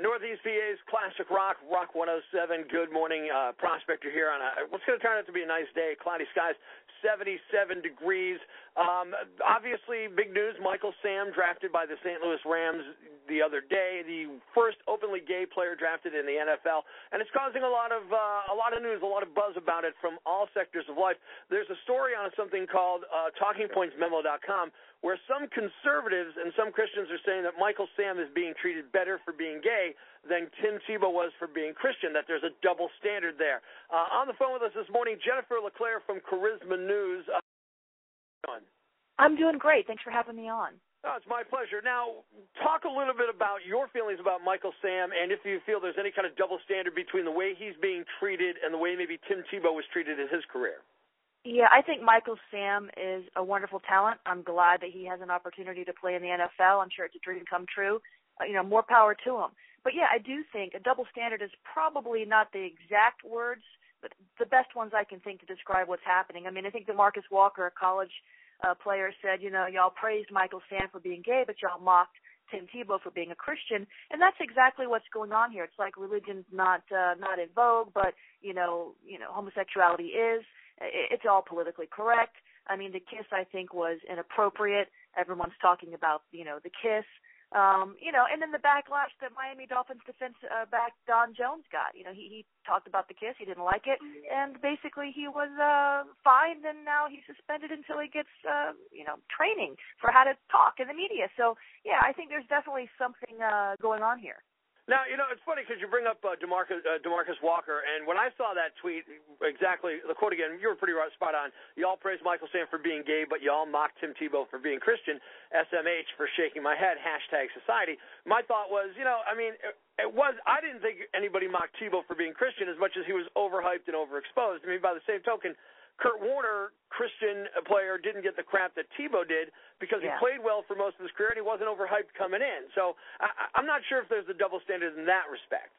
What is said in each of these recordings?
Northeast PA's Classic Rock, Rock 107. Good morning, Prospector here on what's going to turn out to be a nice day. Cloudy skies, 77 degrees. Obviously, big news, Michael Sam drafted by the St. Louis Rams the other day, the first openly gay player drafted in the NFL, and it's causing a lot of news, a lot of buzz about it from all sectors of life. There's a story on something called TalkingPointsMemo.com where some conservatives and some Christians are saying that Michael Sam is being treated better for being gay than Tim Tebow was for being Christian, that there's a double standard there. On the phone with us this morning, Jennifer LeClaire from Charisma News. I'm doing great. Thanks for having me on. Oh, it's my pleasure. Now, talk a little bit about your feelings about Michael Sam and if you feel there's any kind of double standard between the way he's being treated and the way maybe Tim Tebow was treated in his career. Yeah, I think Michael Sam is a wonderful talent. I'm glad that he has an opportunity to play in the NFL. I'm sure it's a dream come true. More power to him. But, yeah, I do think a double standard is probably not the exact words, but the best ones I can think to describe what's happening. I mean, I think that Marcus Walker, a college player, said, y'all praised Michael Sam for being gay, but y'all mocked Tim Tebow for being a Christian, and that's exactly what's going on here. It's like religion's not in vogue, but homosexuality is. It's all politically correct. I mean, the kiss I think was inappropriate. Everyone's talking about the kiss, and then the backlash that Miami Dolphins defense back Don Jones got. He talked about the kiss, he didn't like it, and basically he was fined, and now he's suspended until he gets training for how to talk in the media. So yeah, I think there's definitely something going on here. Now, it's funny because you bring up DeMarcus Walker, and when I saw that tweet, exactly, the quote again, you were pretty spot on. Y'all praise Michael Sam for being gay, but y'all mock Tim Tebow for being Christian. SMH for shaking my head, #society. My thought was, I didn't think anybody mocked Tebow for being Christian as much as he was overhyped and overexposed. I mean, by the same token, Kurt Warner, Christian player, didn't get the crap that Tebow did because he played well for most of his career and he wasn't overhyped coming in. So I'm not sure if there's a double standard in that respect.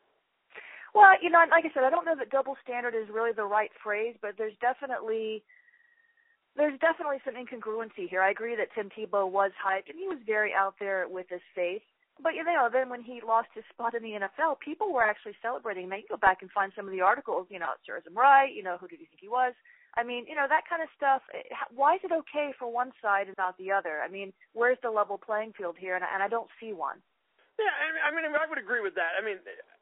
Well, like I said, I don't know that double standard is really the right phrase, but there's definitely some incongruency here. I agree that Tim Tebow was hyped and he was very out there with his faith. But, then when he lost his spot in the NFL, people were actually celebrating. Now, you go back and find some of the articles, it serves him right, who did he think he was? I mean, that kind of stuff. Why is it okay for one side and not the other? I mean, where's the level playing field here? And I don't see one. Yeah, I mean, I would agree with that. I mean,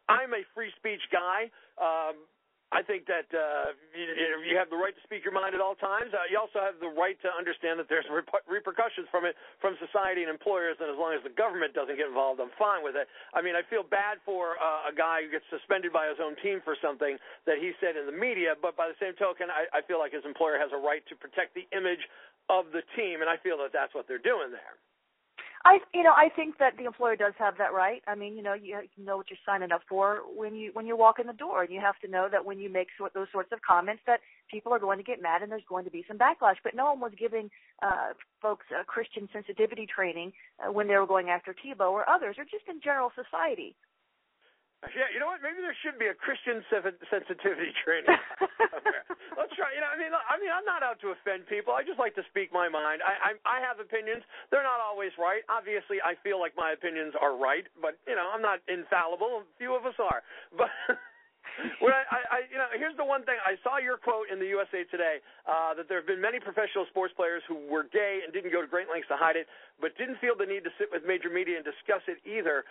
I'm a free speech guy. I think that you have the right to speak your mind at all times. You also have the right to understand that there's repercussions from it from society and employers, and as long as the government doesn't get involved, I'm fine with it. I mean, I feel bad for a guy who gets suspended by his own team for something that he said in the media, but by the same token, I feel like his employer has a right to protect the image of the team, and I feel that that's what they're doing there. I think that the employer does have that right. I mean, you know what you're signing up for when you walk in the door, and you have to know that when you make those sorts of comments that people are going to get mad and there's going to be some backlash. But no one was giving folks Christian sensitivity training when they were going after Tebow or others, or just in general society. Yeah, you know what? Maybe there should be a Christian sensitivity training. Let's try. I mean, I'm not out to offend people. I just like to speak my mind. I have opinions. They're not always right. Obviously, I feel like my opinions are right, but I'm not infallible. Few of us are. But when here's the one thing. I saw your quote in the USA Today that there have been many professional sports players who were gay and didn't go to great lengths to hide it, but didn't feel the need to sit with major media and discuss it either.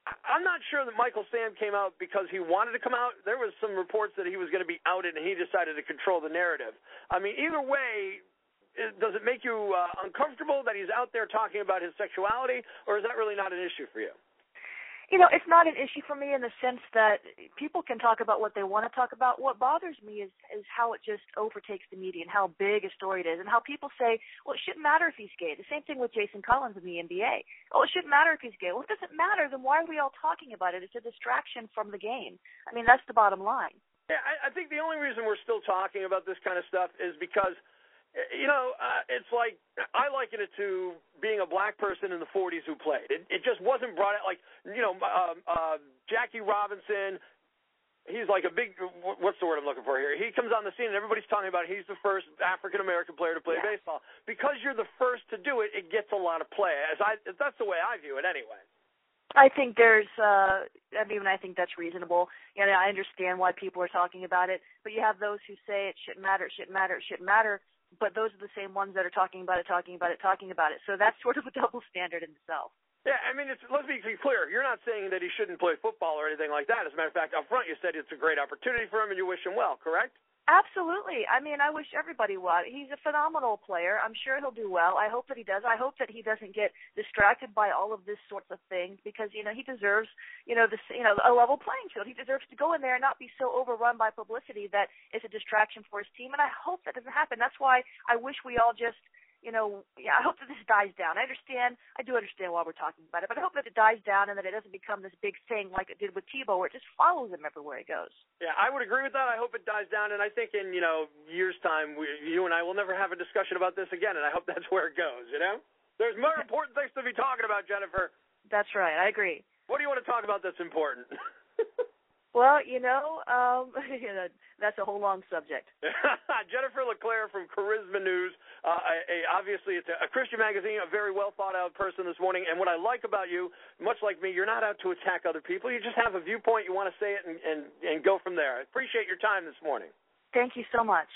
I'm not sure that Michael Sam came out because he wanted to come out. There was some reports that he was going to be outed, and he decided to control the narrative. I mean, either way, does it make you uncomfortable that he's out there talking about his sexuality, or is that really not an issue for you? It's not an issue for me in the sense that people can talk about what they want to talk about. What bothers me is how it just overtakes the media and how big a story it is, and how people say, well, it shouldn't matter if he's gay. The same thing with Jason Collins in the NBA. Oh, it shouldn't matter if he's gay. Well, it doesn't matter. Then why are we all talking about it? It's a distraction from the game. I mean, that's the bottom line. Yeah, I think the only reason we're still talking about this kind of stuff is because it's like I liken it to being a black person in the 40s who played. It just wasn't brought out like, Jackie Robinson. He's like a big, what's the word I'm looking for here? He comes on the scene and everybody's talking about he's the first African-American player to play baseball. Because you're the first to do it, it gets a lot of play. That's the way I view it anyway. I think I think that's reasonable. You know, I understand why people are talking about it, but you have those who say it shouldn't matter, it shouldn't matter, it shouldn't matter, but those are the same ones that are talking about it. So that's sort of a double standard in itself. Yeah, I mean, let's be clear. You're not saying that he shouldn't play football or anything like that. As a matter of fact, up front you said it's a great opportunity for him and you wish him well, correct? Absolutely. I mean, I wish everybody well. He's a phenomenal player. I'm sure he'll do well. I hope that he does. I hope that he doesn't get distracted by all of this sorts of things because, you know, he deserves, a level playing field. He deserves to go in there and not be so overrun by publicity that it's a distraction for his team, and I hope that doesn't happen. That's why I wish we all just I hope that this dies down. I do understand why we're talking about it, but I hope that it dies down and that it doesn't become this big thing like it did with Tebow where it just follows him everywhere he goes. Yeah, I would agree with that. I hope it dies down, and I think in, years' time, you and I will never have a discussion about this again, and I hope that's where it goes, There's more important things to be talking about, Jennifer. That's right. I agree. What do you want to talk about that's important? Well, that's a whole long subject. Jennifer LeClaire from Charisma News. Obviously, it's a Christian magazine, a very well-thought-out person this morning. And what I like about you, much like me, you're not out to attack other people. You just have a viewpoint. You want to say it and go from there. I appreciate your time this morning. Thank you so much.